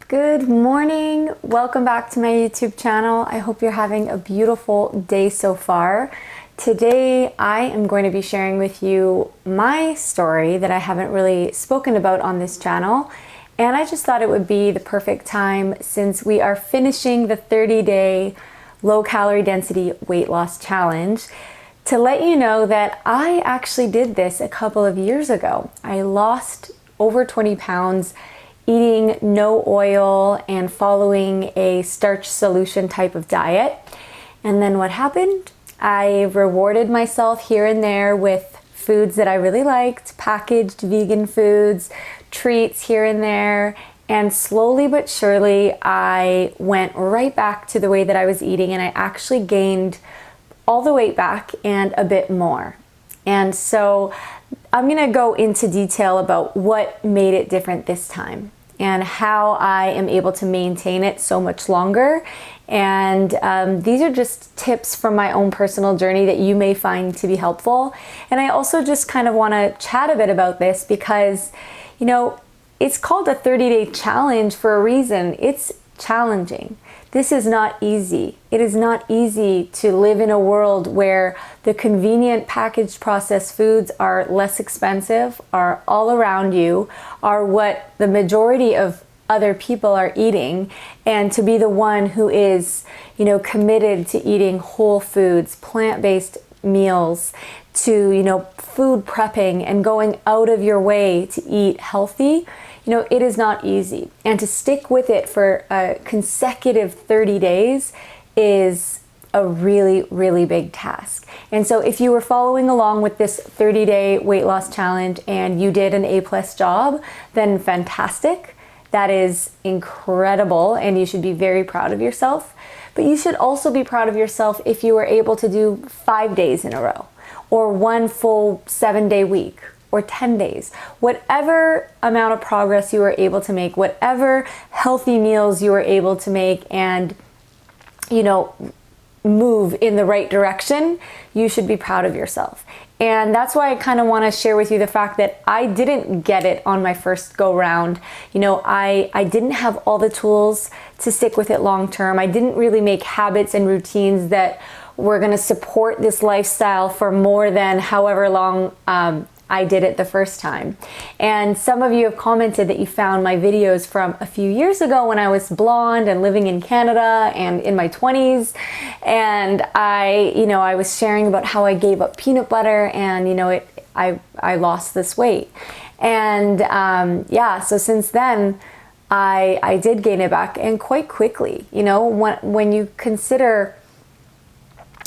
Good morning. Welcome back to my YouTube channel. I hope you're having a beautiful day so far. Today I am going to be sharing with you my story that I haven't really spoken about on this channel, and I just thought it would be the perfect time since we are finishing the 30-day low calorie density weight loss challenge to let you know that I actually did this a couple of years ago. I lost over 20 pounds eating no oil and following a starch solution type of diet. And then what happened? I rewarded myself here and there with foods that I really liked, packaged vegan foods, treats here and there, and slowly but surely I went right back to the way that I was eating, and I actually gained all the weight back and a bit more. And so I'm gonna go into detail about what made it different this time and how I am able to maintain it so much longer. And these are just tips from my own personal journey that you may find to be helpful. And I also just kind of want to chat a bit about this because, you know, it's called a 30-day challenge for a reason. It's challenging. This is not easy. It is not easy to live in a world where the convenient packaged processed foods are less expensive, are all around you, are what the majority of other people are eating, and to be the one who is, you know, committed to eating whole foods, plant-based meals, to, you know, food prepping and going out of your way to eat healthy. You know, it is not easy. And to stick with it for a consecutive 30 days is a really, really big task. And so if you were following along with this 30-day weight loss challenge and you did an A+ job, then fantastic. That is incredible, and you should be very proud of yourself. But you should also be proud of yourself if you were able to do 5 days in a row, or one full 7-day week, or 10 days. Whatever amount of progress you were able to make, whatever healthy meals you were able to make and, you know, move in the right direction, you should be proud of yourself. And that's why I kind of want to share with you the fact that I didn't get it on my first go round. You know, I didn't have all the tools to stick with it long term. I didn't really make habits and routines that were going to support this lifestyle for more than however long I did it the first time. And some of you have commented that you found my videos from a few years ago when I was blonde and living in Canada and in my 20s. And I was sharing about how I gave up peanut butter and, you know, I lost this weight. And so since then, I did gain it back, and quite quickly. You know, when you consider,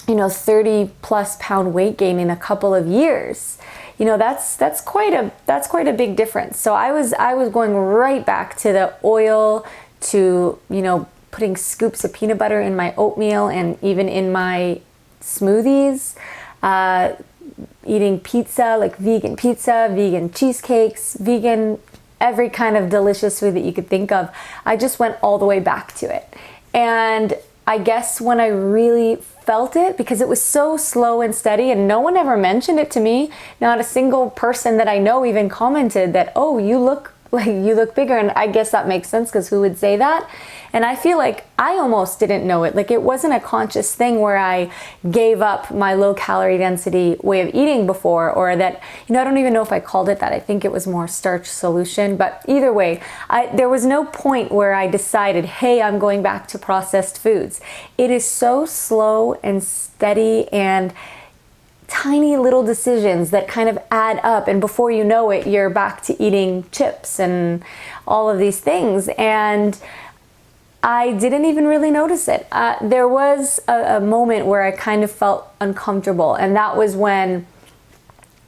you know, 30+ pound weight gain in a couple of years, you know, that's quite a big difference. So I was going right back to the oil, to, you know, putting scoops of peanut butter in my oatmeal and even in my smoothies, eating pizza, like vegan pizza, vegan cheesecakes, vegan, every kind of delicious food that you could think of. I just went all the way back to it. And I guess when I really felt it, because it was so slow and steady and no one ever mentioned it to me, not a single person that I know even commented that, oh, you look bigger. And I guess that makes sense, because who would say that? And I feel like I almost didn't know it. Like, it wasn't a conscious thing where I gave up my low calorie density way of eating before, or that, you know, I don't even know if I called it that. I think it was more starch solution. But either way, there was no point where I decided, hey, I'm going back to processed foods. It is so slow and steady and tiny little decisions that kind of add up, and before you know it, you're back to eating chips and all of these things. And I didn't even really notice it. There was a moment where I kind of felt uncomfortable, and that was when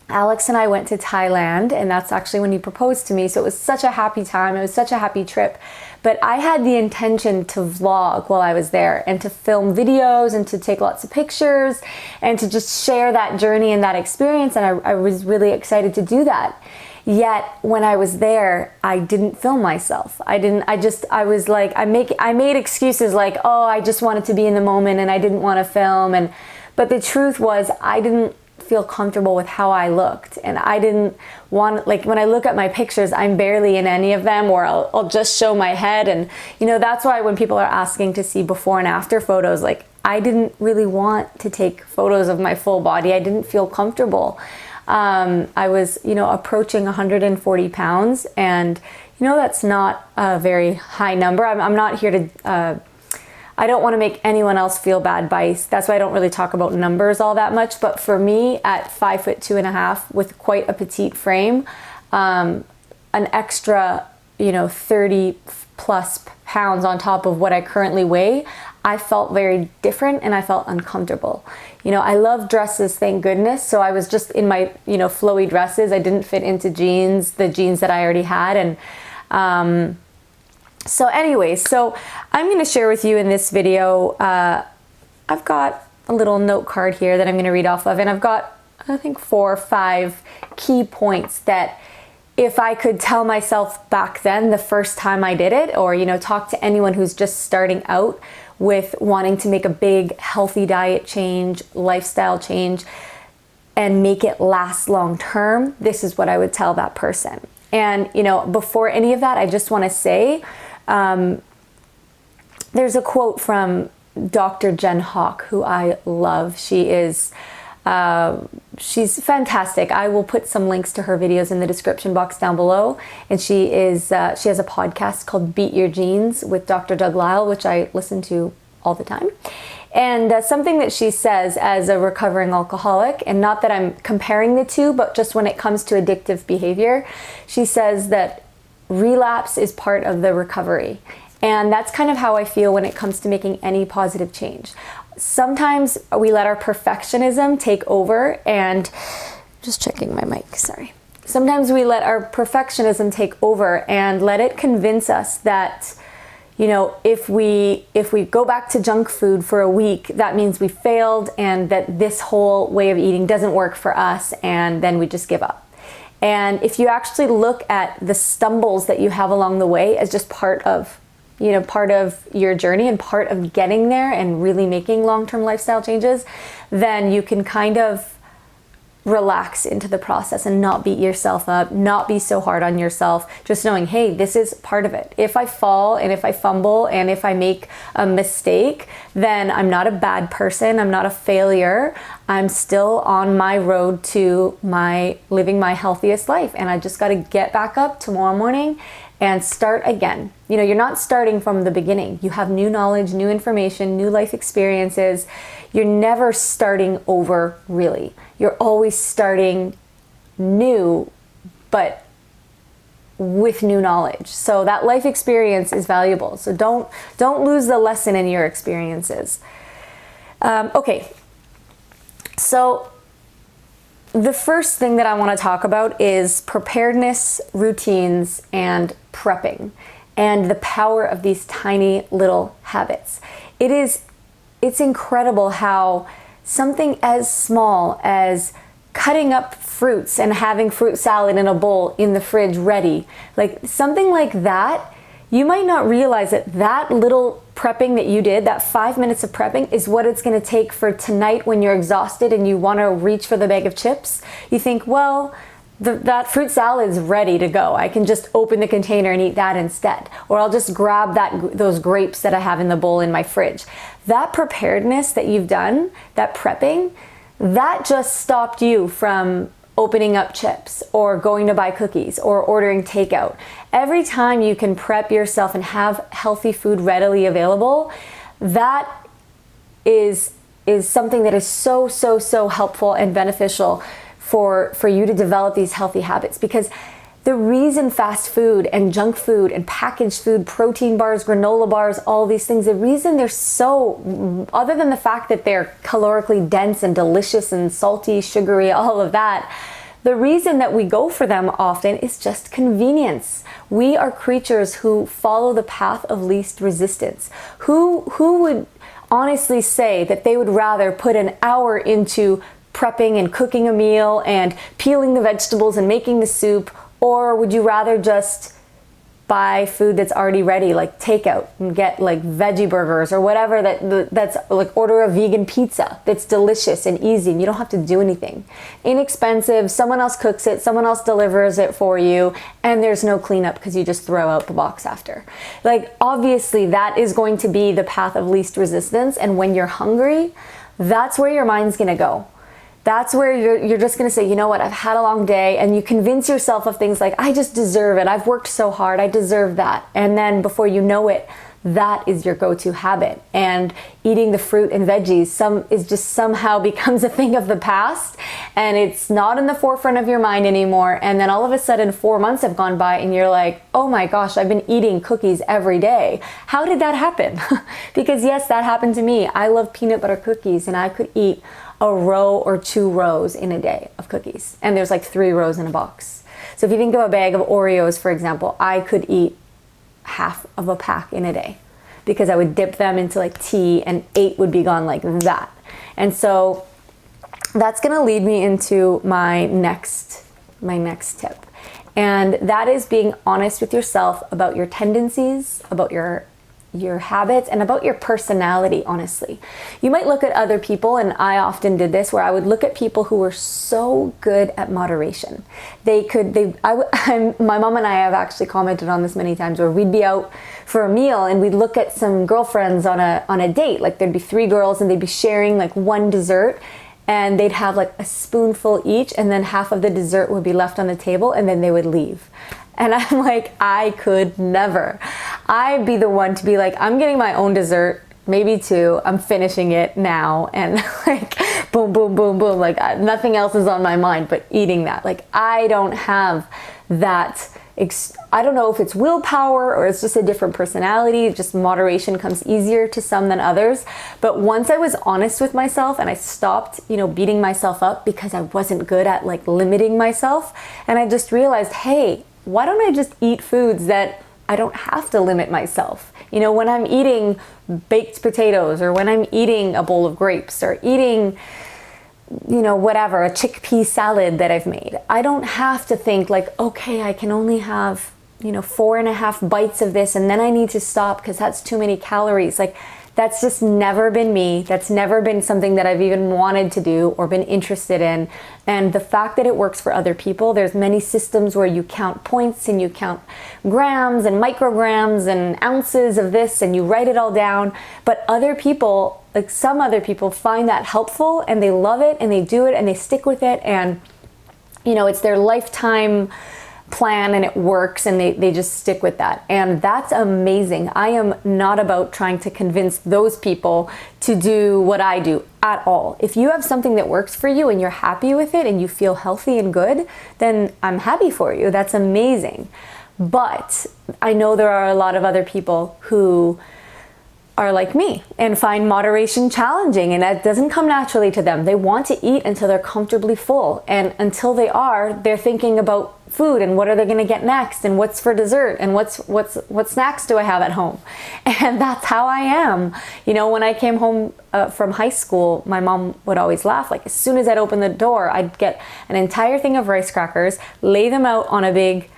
Alex and I went to Thailand, and that's actually when he proposed to me. So it was such a happy time. It was such a happy trip. But I had the intention to vlog while I was there, and to film videos, and to take lots of pictures, and to just share that journey and that experience. And I was really excited to do that. Yet when I was there, I didn't film myself. I made excuses like, oh, I just wanted to be in the moment and I didn't want to film. But the truth was, I didn't feel comfortable with how I looked. And I didn't want, like when I look at my pictures, I'm barely in any of them, or I'll just show my head. And you know, that's why when people are asking to see before and after photos, like I didn't really want to take photos of my full body. I didn't feel comfortable. I was, you know, approaching 140 pounds, and you know, that's not a very high number. I'm not here to, I don't want to make anyone else feel bad by, that's why I don't really talk about numbers all that much. But for me, at 5'2.5" with quite a petite frame, an extra, you know, 30 plus pounds on top of what I currently weigh, I felt very different and I felt uncomfortable. You know, I love dresses, thank goodness. So I was just in my, you know, flowy dresses. I didn't fit into jeans, the jeans that I already had. And so anyways, so I'm going to share with you in this video, I've got a little note card here that I'm going to read off of, and I've got, I think, 4 or 5 key points that if I could tell myself back then, the first time I did it, or, you know, talk to anyone who's just starting out with wanting to make a big healthy diet change, lifestyle change, and make it last long term, this is what I would tell that person. And, you know, before any of that, I just want to say, there's a quote from Dr. Jen Hawk, who I love. She is, she's fantastic. I will put some links to her videos in the description box down below. And she is, she has a podcast called Beat Your Genes with Dr. Doug Lisle, which I listen to all the time. And something that she says as a recovering alcoholic, and not that I'm comparing the two, but just when it comes to addictive behavior, she says that relapse is part of the recovery. And that's kind of how I feel when it comes to making any positive change. Sometimes we let our perfectionism take over, and just checking my mic, sorry. Sometimes we let our perfectionism take over and let it convince us that, you know, if we go back to junk food for a week, that means we failed and that this whole way of eating doesn't work for us, and then we just give up. And if you actually look at the stumbles that you have along the way as just part of, you know, part of your journey and part of getting there and really making long-term lifestyle changes, then you can kind of relax into the process and not beat yourself up, not be so hard on yourself, just knowing, hey, this is part of it. If I fall and if I fumble and if I make a mistake, then I'm not a bad person, I'm not a failure, I'm still on my road to living my healthiest life, and I just got to get back up tomorrow morning and start again. You know, you're not starting from the beginning. You have new knowledge, new information, new life experiences. You're never starting over, really. You're always starting new, but with new knowledge. So that life experience is valuable. So don't lose the lesson in your experiences. Okay, so the first thing that I want to talk about is preparedness, routines, and prepping, and the power of these tiny little habits. It's incredible how something as small as cutting up fruits and having fruit salad in a bowl in the fridge ready, like something like that, you might not realize that that little prepping that you did, that 5 minutes of prepping, is what it's going to take for tonight when you're exhausted and you want to reach for the bag of chips. You think, well, that fruit salad's ready to go. I can just open the container and eat that instead. Or I'll just grab those grapes that I have in the bowl in my fridge. That preparedness that you've done, that prepping, that just stopped you from opening up chips or going to buy cookies or ordering takeout. Every time you can prep yourself and have healthy food readily available, that is something that is so helpful and beneficial for you to develop these healthy habits. Because the reason fast food and junk food and packaged food, protein bars, granola bars, all these things, the reason they're so, other than the fact that they're calorically dense and delicious and salty, sugary, all of that, the reason that we go for them often is just convenience. We are creatures who follow the path of least resistance. Who would honestly say that they would rather put an hour into prepping and cooking a meal and peeling the vegetables and making the soup, or would you rather just buy food that's already ready, like takeout, and get like veggie burgers or whatever that's like, order a vegan pizza that's delicious and easy and you don't have to do anything. Inexpensive, someone else cooks it, someone else delivers it for you, and there's no cleanup because you just throw out the box after. Like, obviously that is going to be the path of least resistance, and when you're hungry, that's where your mind's gonna go. That's where you're just gonna say, you know what, I've had a long day, and you convince yourself of things like, I just deserve it, I've worked so hard, I deserve that. And then before you know it, that is your go-to habit. And eating the fruit and veggies somehow becomes a thing of the past, and it's not in the forefront of your mind anymore. And then all of a sudden 4 months have gone by and you're like, oh my gosh, I've been eating cookies every day. How did that happen? Because yes, that happened to me. I love peanut butter cookies, and I could eat a row or 2 rows in a day of cookies. And there's like 3 rows in a box. So if you think of a bag of Oreos, for example, I could eat half of a pack in a day because I would dip them into like tea, and 8 would be gone like that. And so that's gonna lead me into my next tip. And that is being honest with yourself about your tendencies, about your habits, and about your personality, honestly. You might look at other people, and I often did this, where I would look at people who were so good at moderation. My mom and I have actually commented on this many times, where we'd be out for a meal and we'd look at some girlfriends on a date. Like, there'd be 3 girls and they'd be sharing like one dessert, and they'd have like a spoonful each, and then half of the dessert would be left on the table, and then they would leave. And I'm like, I could never. I'd be the one to be like, I'm getting my own dessert, maybe 2, I'm finishing it now, and like, boom, boom, boom, boom, like nothing else is on my mind but eating that. Like, I don't have that, I don't know if it's willpower or it's just a different personality, just moderation comes easier to some than others. But once I was honest with myself and I stopped, beating myself up because I wasn't good at like limiting myself, and I just realized, hey, why don't I just eat foods that I don't have to limit myself? When I'm eating baked potatoes, or when I'm eating a bowl of grapes, or eating, whatever, a chickpea salad that I've made, I don't have to think like, okay, I can only have, 4.5 bites of this, and then I need to stop because that's too many calories. Like, that's just never been me. That's never been something that I've even wanted to do or been interested in. And the fact that it works for other people, there's many systems where you count points and you count grams and micrograms and ounces of this, and you write it all down. But other people, like some other people, find that helpful, and they love it, and they do it, and they stick with it, and it's their lifetime plan, and it works, and they just stick with that. And that's amazing. I am not about trying to convince those people to do what I do at all. If you have something that works for you and you're happy with it and you feel healthy and good, then I'm happy for you. That's amazing. But I know there are a lot of other people who are like me and find moderation challenging, and that doesn't come naturally to them. They want to eat until they're comfortably full, and until they are, they're thinking about food and what are they going to get next, and what's for dessert, and what snacks do I have at home. And that's how I am. When I came home from high school, my mom would always laugh. Like, as soon as I'd open the door, I'd get an entire thing of rice crackers, lay them out on a big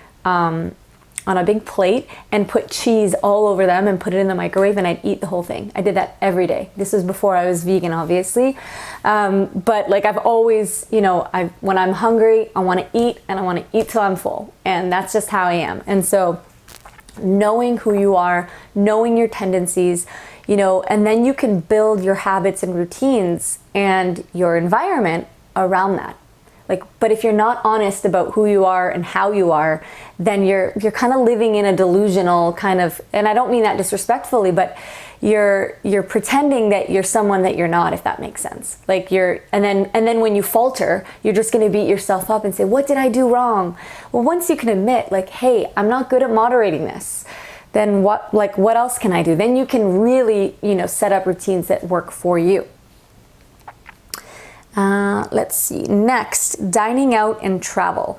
plate, and put cheese all over them and put it in the microwave, and I'd eat the whole thing. I did that every day. This was before I was vegan, obviously. But like, I've always, when I'm hungry, I want to eat, and I want to eat till I'm full. And that's just how I am. And so knowing who you are, knowing your tendencies, and then you can build your habits and routines and your environment around that. But if you're not honest about who you are and how you are, then you're kind of living in a delusional kind of, and I don't mean that disrespectfully, but you're pretending that you're someone that you're not, if that makes sense. And then when you falter, you're just going to beat yourself up and say, what did I do wrong? Well, once you can admit, like, hey, I'm not good at moderating this, then what else can I do? Then you can really, set up routines that work for you. Let's see. Next, dining out and travel,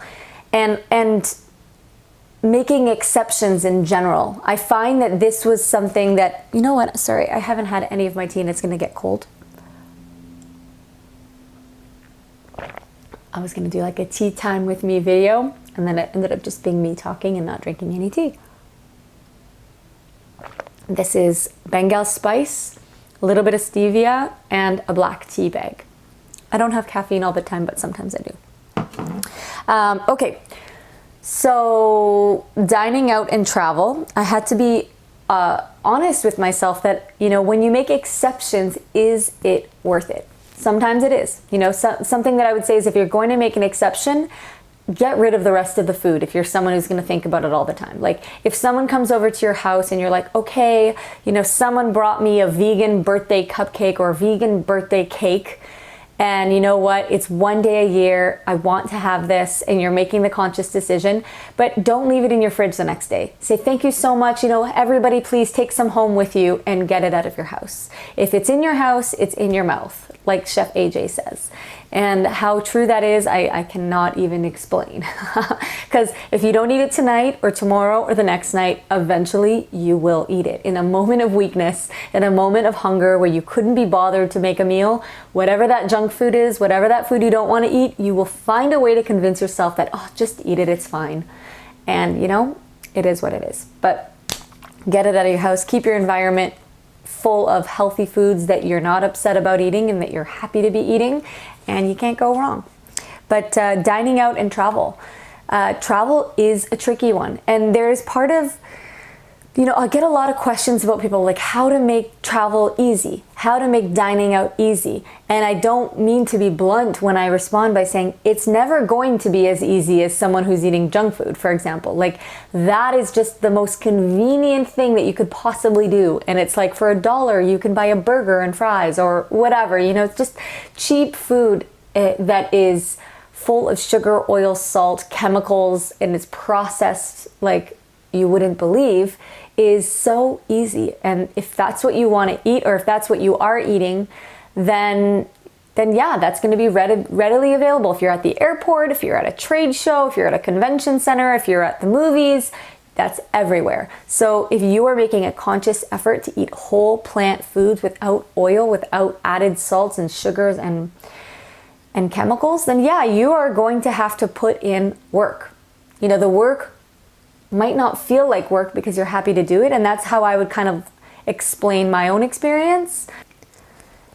and making exceptions in general. I find that this was something that, sorry, I haven't had any of my tea and it's going to get cold. I was going to do like a tea time with me video, and then it ended up just being me talking and not drinking any tea. This is Bengal spice, a little bit of stevia, and a black tea bag. I don't have caffeine all the time, but sometimes I do. Okay, so dining out and travel, I had to be honest with myself that, you know, when you make exceptions, is it worth it? Sometimes it is. You know, something that I would say is if you're going to make an exception, get rid of the rest of the food if you're someone who's going to think about it all the time. Like if someone comes over to your house and you're like, okay, you know, someone brought me a vegan birthday cupcake or a vegan birthday cake, and you know what, it's one day a year, I want to have this, and you're making the conscious decision, but don't leave it in your fridge the next day. Say, thank you so much, you know, everybody please take some home with you and get it out of your house. If it's in your house, it's in your mouth, like Chef AJ says. And how true that is, I cannot even explain. Because if you don't eat it tonight or tomorrow or the next night, eventually you will eat it. In a moment of weakness, in a moment of hunger where you couldn't be bothered to make a meal, whatever that junk food is, whatever that food you don't want to eat, you will find a way to convince yourself that, oh, just eat it, it's fine. And you know, it is what it is. But get it out of your house, keep your environment full of healthy foods that you're not upset about eating and that you're happy to be eating, and you can't go wrong. But dining out and travel. Travel is a tricky one. And there's part of, you know, I get a lot of questions about people like how to make travel easy, how to make dining out easy. And I don't mean to be blunt when I respond by saying it's never going to be as easy as someone who's eating junk food, for example. Like that is just the most convenient thing that you could possibly do. And it's like for $1, you can buy a burger and fries or whatever, you know, it's just cheap food that is full of sugar, oil, salt, chemicals, and it's processed like you wouldn't believe, is so easy. And if that's what you want to eat, or if that's what you are eating, then yeah, that's going to be readily available. If you're at the airport, if you're at a trade show, if you're at a convention center, if you're at the movies, that's everywhere. So if you are making a conscious effort to eat whole plant foods without oil, without added salts and sugars and chemicals, then yeah, you are going to have to put in work. You know, the work might not feel like work because you're happy to do it, and that's how I would kind of explain my own experience.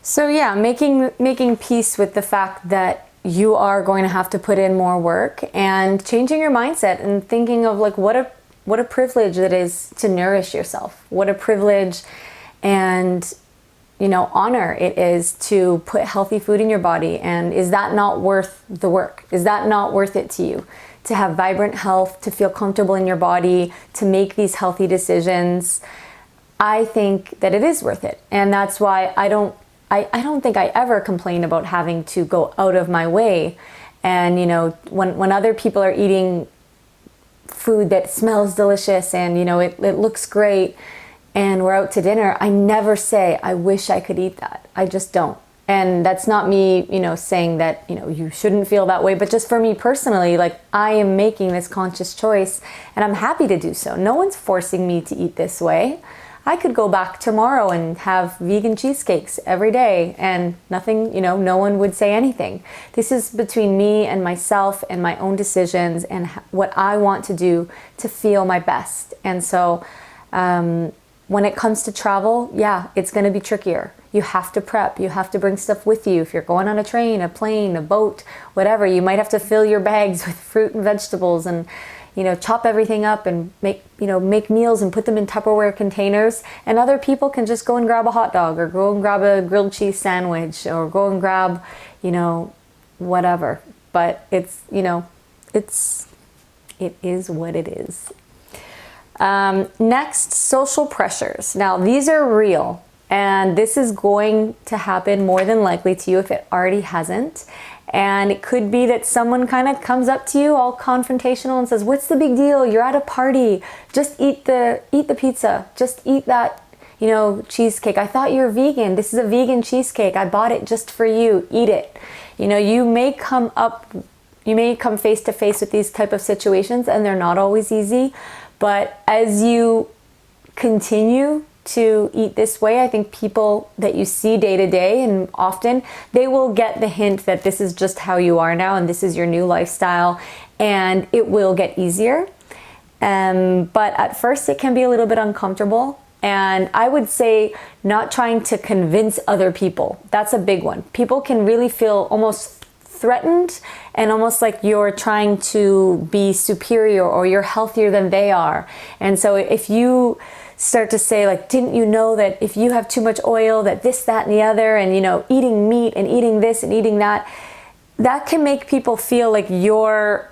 So yeah, making peace with the fact that you are going to have to put in more work, and changing your mindset and thinking of like what a privilege it is to nourish yourself. What a privilege and, you know, honor it is to put healthy food in your body. And is that not worth the work? Is that not worth it to you? To have vibrant health, to feel comfortable in your body, to make these healthy decisions. I think that it is worth it. And that's why I don't think I ever complain about having to go out of my way. And, you know, when other people are eating food that smells delicious and, you know, it looks great and we're out to dinner, I never say, I wish I could eat that. I just don't. And that's not me, you know, saying that, you know, you shouldn't feel that way, but just for me personally, like I am making this conscious choice and I'm happy to do so. No one's forcing me to eat this way. I could go back tomorrow and have vegan cheesecakes every day and nothing, you know, no one would say anything. This is between me and myself and my own decisions and what I want to do to feel my best. And so when it comes to travel, yeah, it's going to be trickier. You have to prep. You have to bring stuff with you. If you're going on a train, a plane, a boat, whatever, you might have to fill your bags with fruit and vegetables and, you know, chop everything up and make meals and put them in Tupperware containers. And other people can just go and grab a hot dog or go and grab a grilled cheese sandwich or go and grab, you know, whatever. But it's, you know, it is what it is. Next, social pressures. Now, these are real. And this is going to happen more than likely to you if it already hasn't. And it could be that someone kind of comes up to you all confrontational and says, what's the big deal? You're at a party. Just eat the pizza. Just eat that, you know, cheesecake. I thought you're vegan. This is a vegan cheesecake. I bought it just for you. Eat it. You know, you may come face to face with these type of situations and they're not always easy. But as you continue to eat this way, I think people that you see day to day and often, they will get the hint that this is just how you are now and this is your new lifestyle and it will get easier. But at first it can be a little bit uncomfortable. And I would say not trying to convince other people. That's a big one. People can really feel almost threatened and almost like you're trying to be superior or you're healthier than they are. And so if you start to say like, didn't you know that if you have too much oil, that this, that, and the other, and eating meat and eating this and eating that, that can make people feel like you're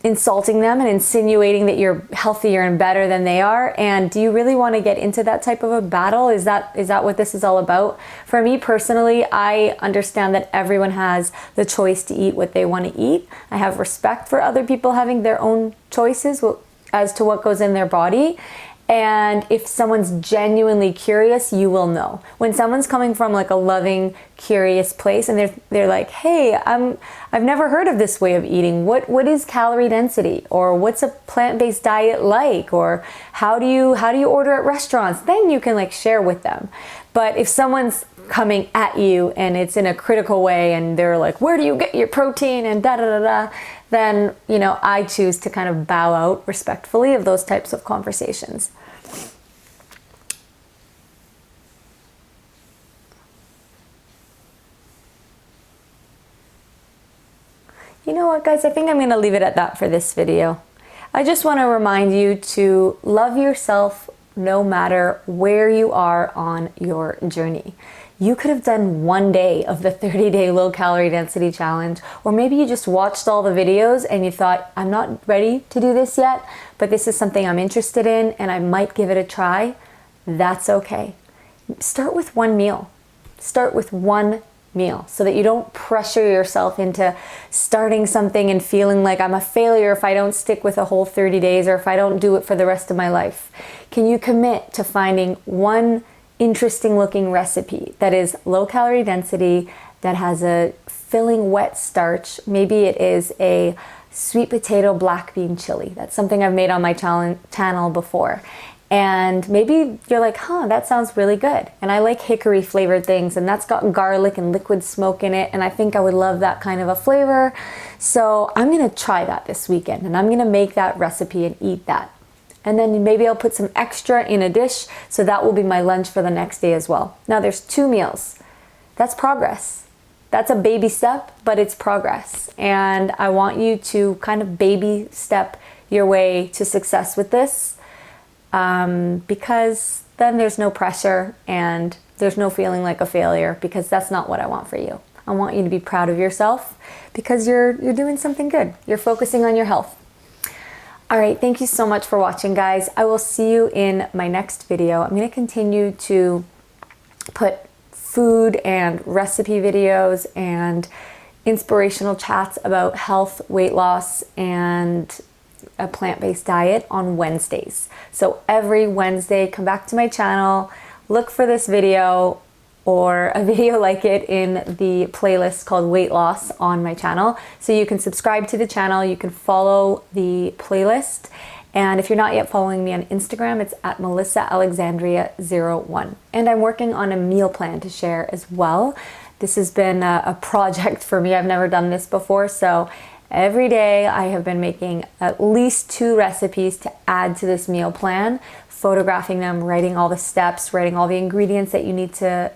insulting them and insinuating that you're healthier and better than they are. And do you really want to get into that type of a battle? Is that what this is all about? For me personally, I understand that everyone has the choice to eat what they want to eat. I have respect for other people having their own choices as to what goes in their body. And if someone's genuinely curious, you will know. When someone's coming from like a loving, curious place and they're like, hey, I've never heard of this way of eating. What is calorie density? Or what's a plant-based diet like? Or how do you order at restaurants? Then you can like share with them. But if someone's coming at you and it's in a critical way and they're like, where do you get your protein and da da da da, then I choose to kind of bow out respectfully of those types of conversations. You know what, guys? I think I'm going to leave it at that for this video. I just want to remind you to love yourself no matter where you are on your journey. You could have done one day of the 30-day low calorie density challenge, or maybe you just watched all the videos and you thought, I'm not ready to do this yet, but this is something I'm interested in and I might give it a try. That's okay. Start with one meal. Start with one meal so that you don't pressure yourself into starting something and feeling like I'm a failure if I don't stick with a whole 30 days or if I don't do it for the rest of my life. Can you commit to finding one interesting looking recipe that is low calorie density, that has a filling wet starch? Maybe it is a sweet potato black bean chili. That's something I've made on my channel before. And maybe you're like, that sounds really good. And I like hickory flavored things, and that's got garlic and liquid smoke in it. And I think I would love that kind of a flavor. So I'm going to try that this weekend and I'm going to make that recipe and eat that. And then maybe I'll put some extra in a dish, so that will be my lunch for the next day as well. Now there's 2 meals. That's progress. That's a baby step, but it's progress. And I want you to kind of baby step your way to success with this, because then there's no pressure and there's no feeling like a failure, because that's not what I want for you. I want you to be proud of yourself because you're doing something good. You're focusing on your health. All right, thank you so much for watching, guys. I will see you in my next video. I'm going to continue to put food and recipe videos and inspirational chats about health, weight loss, and a plant-based diet on Wednesdays. So every Wednesday, come back to my channel, look for this video or a video like it in the playlist called Weight Loss on my channel. So you can subscribe to the channel, you can follow the playlist. And if you're not yet following me on Instagram, it's at MelissaAlexandria01. And I'm working on a meal plan to share as well. This has been a project for me. I've never done this before. So every day I have been making at least 2 recipes to add to this meal plan, photographing them, writing all the steps, writing all the ingredients that you need to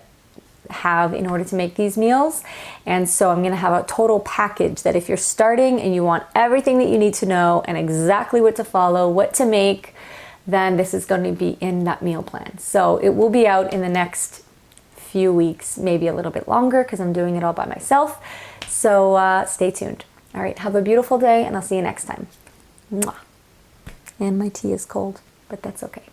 have in order to make these meals. And so I'm going to have a total package that if you're starting and you want everything that you need to know and exactly what to follow, what to make, then this is going to be in that meal plan. So it will be out in the next few weeks, maybe a little bit longer, because I'm doing it all by myself. So stay tuned. All right, have a beautiful day, and I'll see you next time. Mwah. And my tea is cold, but that's okay.